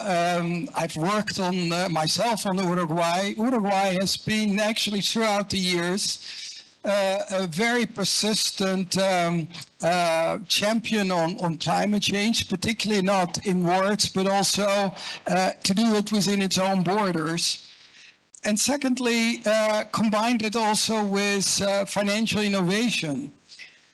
I've worked on myself on Uruguay. Uruguay has been actually throughout the years a very persistent champion on climate change, particularly not in words, but also to do it within its own borders. And secondly, combined it also with financial innovation.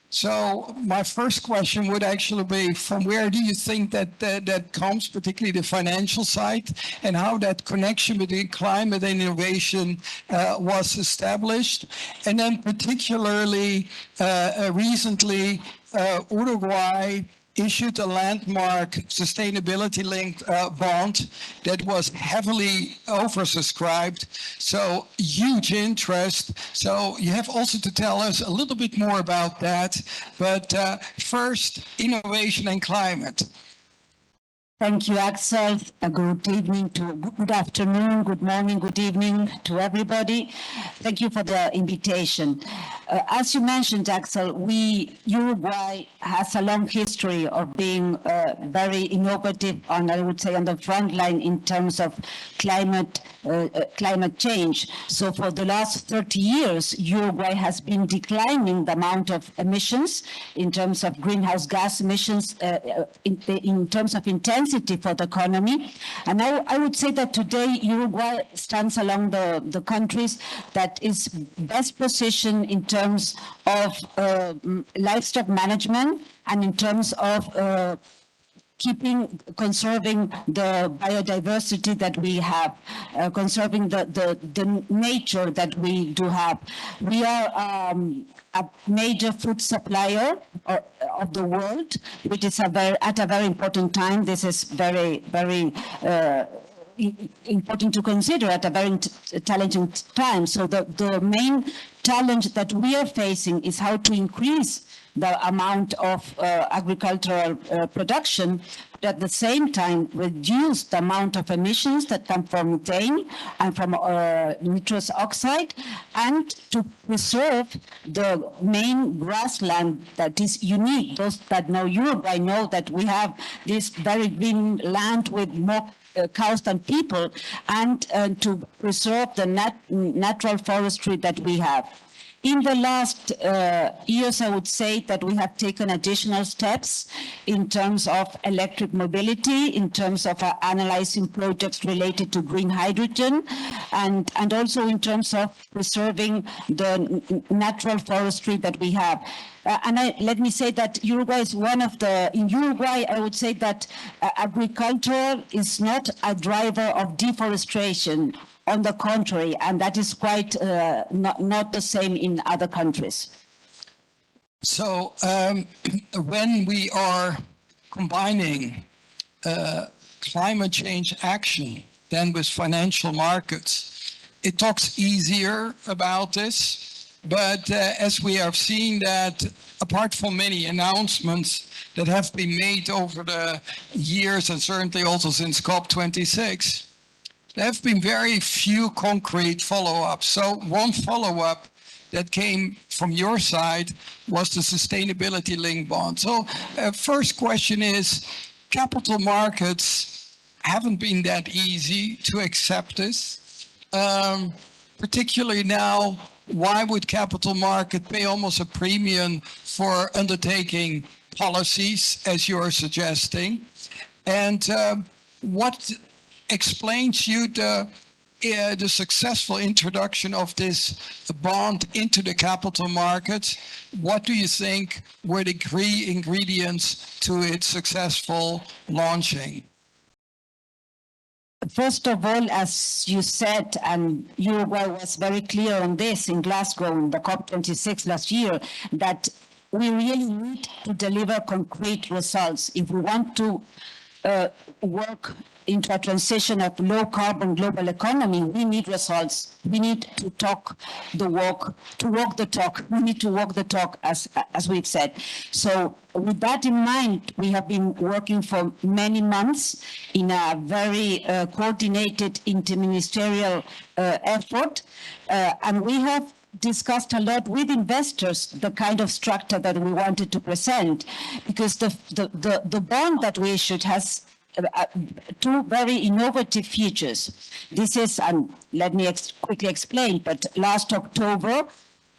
So my first question would actually be, from where do you think that comes, particularly the financial side, and how that connection between climate and innovation was established? And then particularly recently, Uruguay issued a landmark sustainability-linked bond that was heavily oversubscribed, so huge interest. So you have also to tell us a little bit more about that. But first, innovation and climate. Thank you, Axel. Good evening good afternoon, good morning, good evening to everybody. Thank you for the invitation. As you mentioned, Axel, Uruguay has a long history of being very innovative on, I would say, on the front line in terms of climate change. So for the last 30 years, Uruguay has been declining the amount of emissions in terms of greenhouse gas emissions, in terms of intensity for the economy. And I would say that today Uruguay stands along the countries that is best positioned in terms of livestock management and in terms of conserving the biodiversity that we have, conserving the nature that we do have. We are a major food supplier of the world, which is at a very important time. This is very, very important to consider at a very challenging time. So the main challenge that we are facing is how to increase the amount of agricultural production, but at the same time reduce the amount of emissions that come from methane and from nitrous oxide, and to preserve the main grassland that is unique. Those that know Uruguay know that we have this very green land with more cows than people, and to preserve the natural forestry that we have. In the last years, I would say that we have taken additional steps in terms of electric mobility, in terms of analyzing projects related to green hydrogen, and also in terms of preserving the natural forestry that we have. Let me say that Uruguay is in Uruguay, I would say that agriculture is not a driver of deforestation. On the contrary, and that is quite not the same in other countries. So when we are combining climate change action then with financial markets, it talks easier about this. But as we have seen that, apart from many announcements that have been made over the years, and certainly also since COP26, there have been very few concrete follow-ups. So one follow-up that came from your side was the sustainability-linked bond. So first question is, capital markets haven't been that easy to accept this. Particularly now, why would capital market pay almost a premium for undertaking policies, as you're suggesting? And what explains you the successful introduction of this bond into the capital markets? What do you think were the key ingredients to its successful launching? First of all, as you said, and Uruguay was very clear on this in Glasgow in the COP26 last year, that we really need to deliver concrete results. If we want to work into a transition of low-carbon global economy, we need results. We need to walk the talk. We need to walk the talk, as we've said. So with that in mind, we have been working for many months in a very coordinated interministerial effort, and we have discussed a lot with investors the kind of structure that we wanted to present, because the bond that we issued has two very innovative features. This is, let me quickly explain, but last October,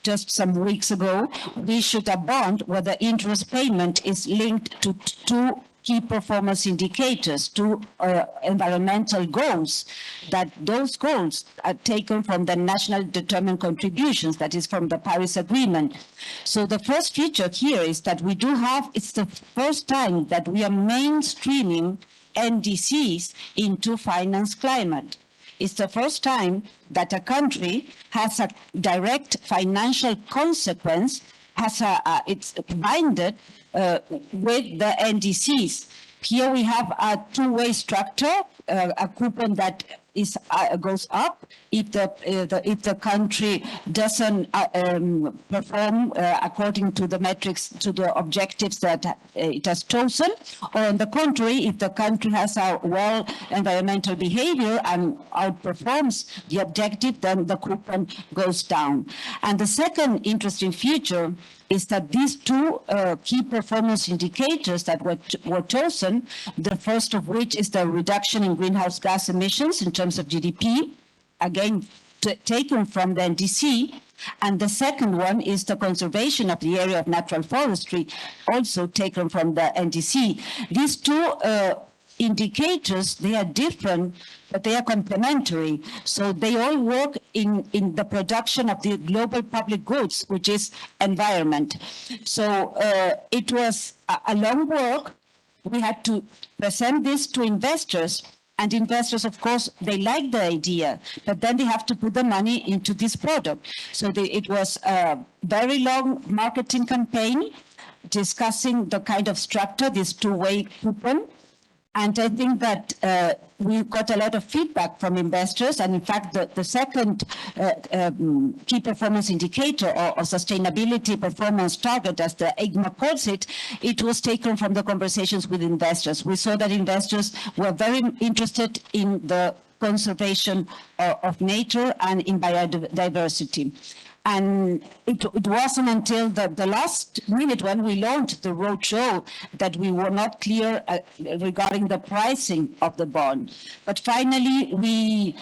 just some weeks ago, we issued a bond where the interest payment is linked to two key performance indicators, two environmental goals, that those goals are taken from the national determined contributions, that is from the Paris Agreement. So the first feature here is that we do have, it's the first time that we are mainstreaming NDCs into finance climate. It's the first time that a country has a direct financial consequence, it's binded with the NDCs. Here we have a two-way structure, a coupon that goes up if the country doesn't perform according to the metrics, to the objectives that it has chosen, or on the contrary, if the country has a well environmental behavior and outperforms the objective, then the coupon goes down. And the second interesting feature is that these two key performance indicators that were chosen, the first of which is the reduction in greenhouse gas emissions in terms of GDP, again, taken from the NDC, and the second one is the conservation of the area of natural forestry, also taken from the NDC. These two indicators, they are different, but they are complementary. So they all work in the production of the global public goods, which is environment. So it was a long work. We had to present this to investors, and investors, of course, they like the idea, but then they have to put the money into this product. So it was a very long marketing campaign discussing the kind of structure, this two-way coupon. And I think that we got a lot of feedback from investors. And in fact, the second key performance indicator or sustainability performance target, as the IGMA calls it, it was taken from the conversations with investors. We saw that investors were very interested in the conservation of nature and in biodiversity. And it wasn't until the last minute when we launched the roadshow that we were not clear regarding the pricing of the bond. But finally, we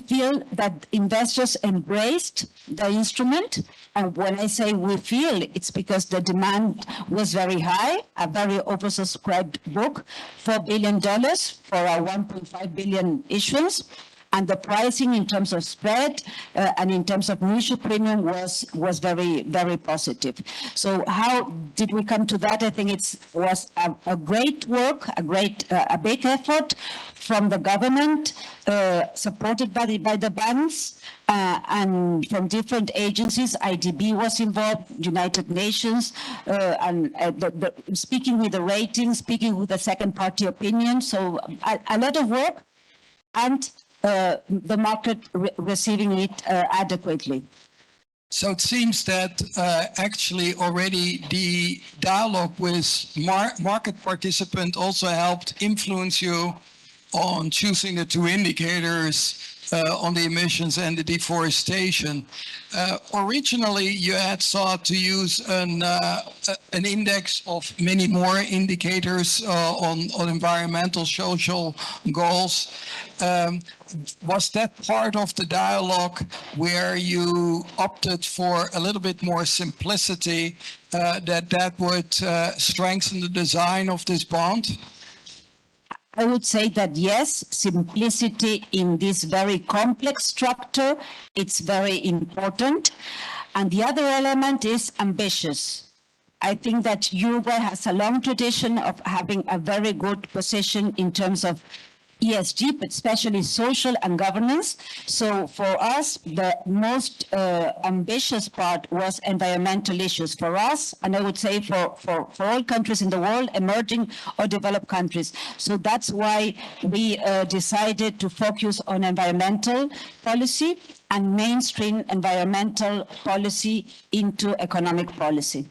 feel that investors embraced the instrument. And when I say we feel, it's because the demand was very high, a very oversubscribed book, $4 billion for a 1.5 billion issuance. And the pricing in terms of spread and in terms of issue premium was very, very positive. So how did we come to that? I think it was a great work, a big effort from the government, supported by the banks, and from different agencies. IDB was involved, United Nations, and speaking with the ratings, speaking with the second party opinion. So a lot of work, and the market receiving it adequately. So it seems that actually already the dialogue with market participants also helped influence you on choosing the two indicators on the emissions and the deforestation. Originally, you had sought to use an index of many more indicators on environmental, social goals. Was that part of the dialogue where you opted for a little bit more simplicity, that would strengthen the design of this bond? I would say that yes, simplicity in this very complex structure, it's very important. And the other element is ambitious. I think that Uruguay has a long tradition of having a very good position in terms of ESG, but especially social and governance. So for us, the most ambitious part was environmental issues for us, and I would say for all countries in the world, emerging or developed countries. So that's why we decided to focus on environmental policy and mainstream environmental policy into economic policy.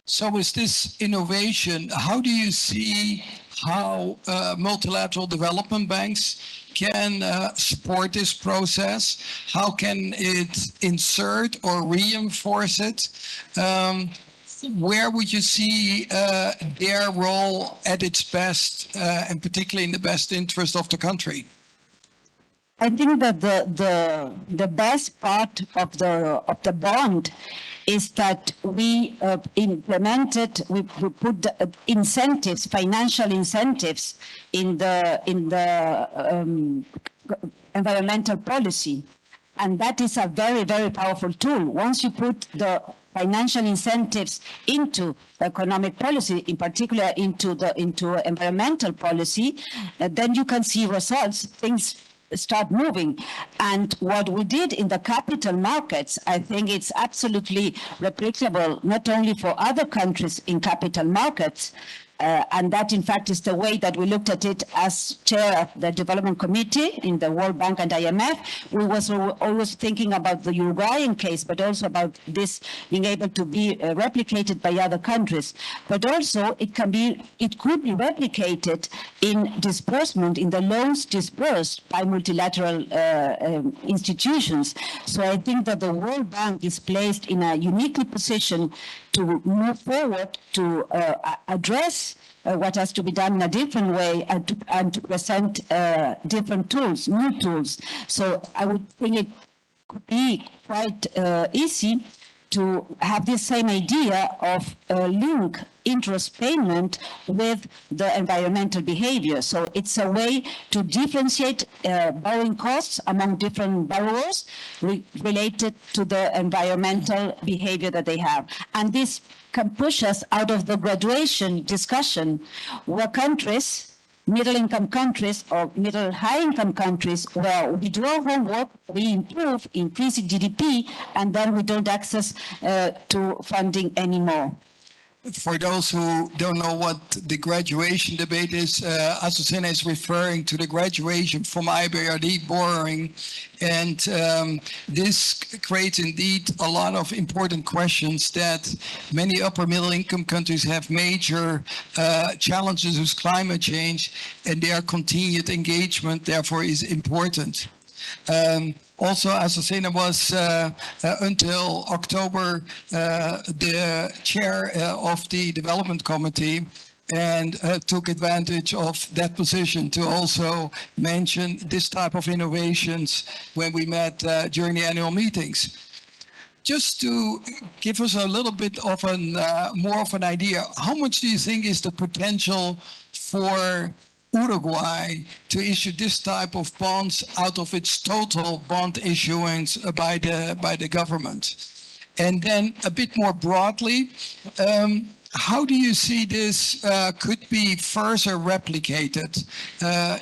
So with this innovation, how do you see how multilateral development banks can support this process? How can it insert or reinforce it? where would you see their role at its best, and particularly in the best interest of the country? I think that the best part of the bond is that we implemented, we put the incentives, financial incentives in the environmental policy. And that is a very, very powerful tool. Once you put the financial incentives into economic policy, in particular into environmental policy, then you can see results, things start moving. And what we did in the capital markets, I think it's absolutely replicable, not only for other countries in capital markets, and that, in fact, is the way that we looked at it as chair of the development committee in the World Bank and IMF. We was always thinking about the Uruguayan case, but also about this being able to be replicated by other countries. But also, it could be replicated in disbursement, in the loans disbursed by multilateral institutions. So I think that the World Bank is placed in a uniquely position to move forward, to address what has to be done in a different way, and to present different tools, new tools. So I would think it could be quite easy to have the same idea of link interest payment with the environmental behavior. So it's a way to differentiate borrowing costs among different borrowers related to the environmental behavior that they have. And this can push us out of the graduation discussion where countries, middle-income countries or middle-high-income countries, where we do our homework, we improve, increasing GDP, and then we don't access to funding anymore. For those who don't know what the graduation debate is, Azucena is referring to the graduation from IBRD borrowing. And this creates indeed a lot of important questions that many upper middle income countries have major challenges with climate change, and their continued engagement therefore is important. Also, Azucena was until October the chair of the development committee, and took advantage of that position to also mention this type of innovations when we met during the annual meetings. Just to give us a little bit of more of an idea, how much do you think is the potential for Uruguay to issue this type of bonds out of its total bond issuance by the government? And then a bit more broadly, how do you see this could be further replicated,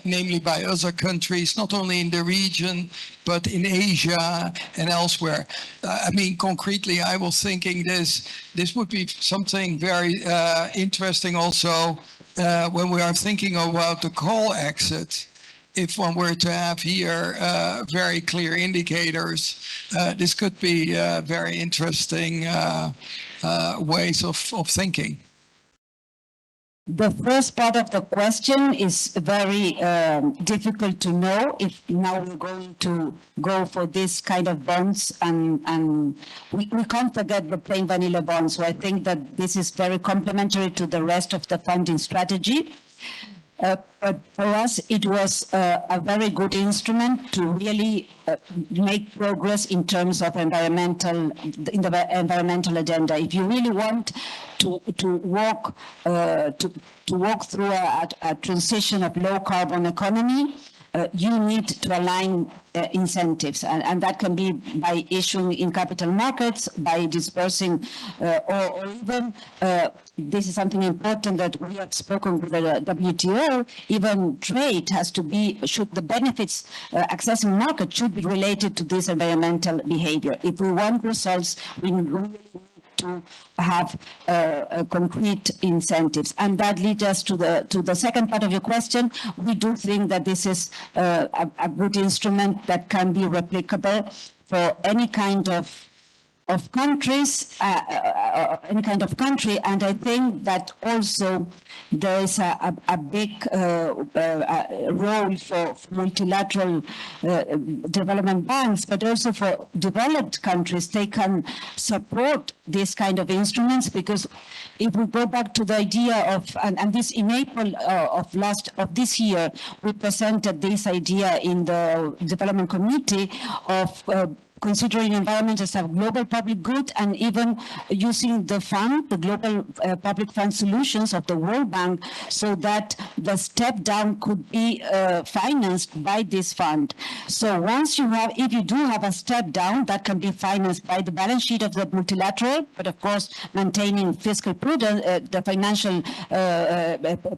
namely by other countries, not only in the region, but in Asia and elsewhere? I mean, concretely, I was thinking this would be something very interesting also when we are thinking about the coal exit. If one were to have here very clear indicators, this could be very interesting ways of thinking. The first part of the question is very difficult to know if now we're going to go for this kind of bonds, and we can't forget the plain vanilla bonds. So I think that this is very complementary to the rest of the funding strategy. But for us, it was a very good instrument to really make progress in terms of in the environmental agenda. If you really want to walk through a transition of low carbon economy, you need to align incentives, and that can be by issuing in capital markets, by dispersing, or even this is something important that we have spoken with the WTO. Even trade has to be, the benefits accessing market should be related to this environmental behavior. If we want results, we really need to have concrete incentives, and that leads us to the second part of your question. We do think that this is a good instrument that can be replicable for any kind of of countries, any kind of country, and I think that also there is a big role for multilateral development banks, but also for developed countries. They can support these kind of instruments, because if we go back to the idea of, and this in April of this year, we presented this idea in the Development Committee of considering environment as a global public good, and even using the fund, the Global Public Fund Solutions of the World Bank, so that the step down could be financed by this fund. So once you have, if you do have a step down, that can be financed by the balance sheet of the multilateral, but of course maintaining fiscal prudence, the financial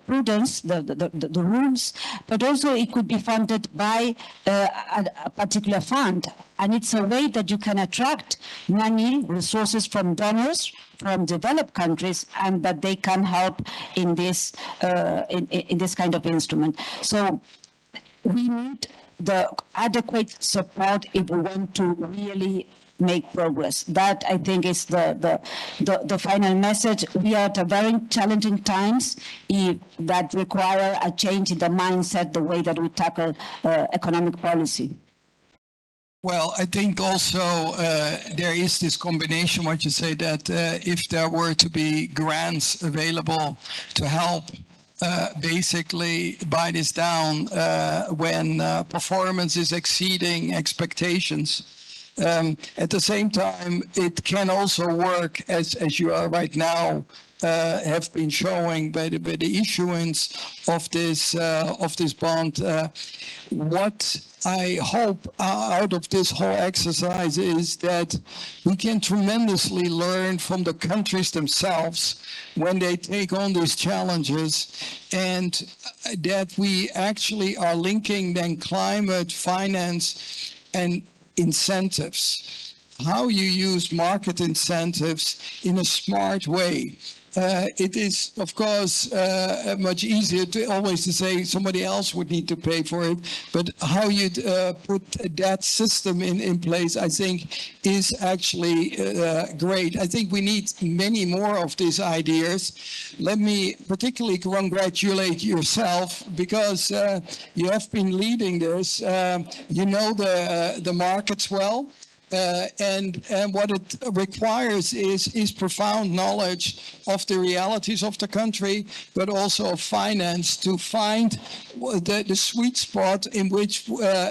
prudence, the rules, but also it could be funded by a particular fund. And it's a way that you can attract money, resources from donors, from developed countries, and that they can help in this in this kind of instrument. So we need the adequate support if we want to really make progress. That, I think, is the final message. We are at a very challenging times that require a change in the mindset, the way that we tackle economic policy. Well, I think also there is this combination, what you say, that if there were to be grants available to help basically buy this down when performance is exceeding expectations. At the same time, it can also work as you are right now, have been showing by the issuance of this bond. What I hope out of this whole exercise is that we can tremendously learn from the countries themselves when they take on these challenges, and that we actually are linking then climate finance and incentives. How you use market incentives in a smart way. It is, of course, much easier to always to say somebody else would need to pay for it, but how you put that system in place, I think, is actually great. I think we need many more of these ideas. Let me particularly congratulate yourself, because you have been leading this. You know the markets well. And what it requires is profound knowledge of the realities of the country, but also of finance, to find the sweet spot in which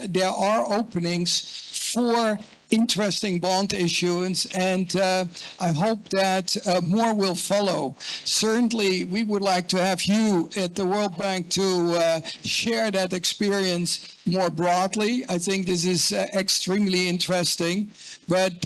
there are openings for interesting bond issuance, and I hope that more will follow. Certainly, we would like to have you at the World Bank to share that experience more broadly. I think this is extremely interesting. But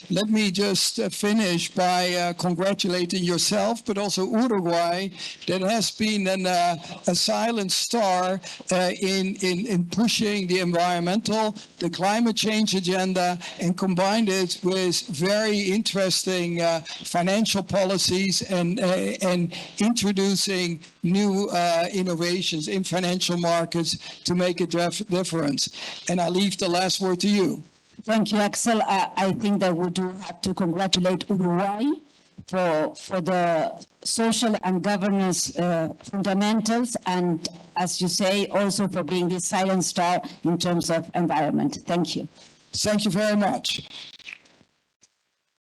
let me just finish by congratulating yourself, but also Uruguay, that has been a silent star in pushing the environmental, the climate change agenda, and combined it with very interesting financial policies and introducing new innovations in financial markets to make a difference. And I leave the last word to you. Thank you, Axel. I think that we do have to congratulate Uruguay for the social and governance fundamentals, and, as you say, also for being the silent star in terms of environment. Thank you. Thank you very much.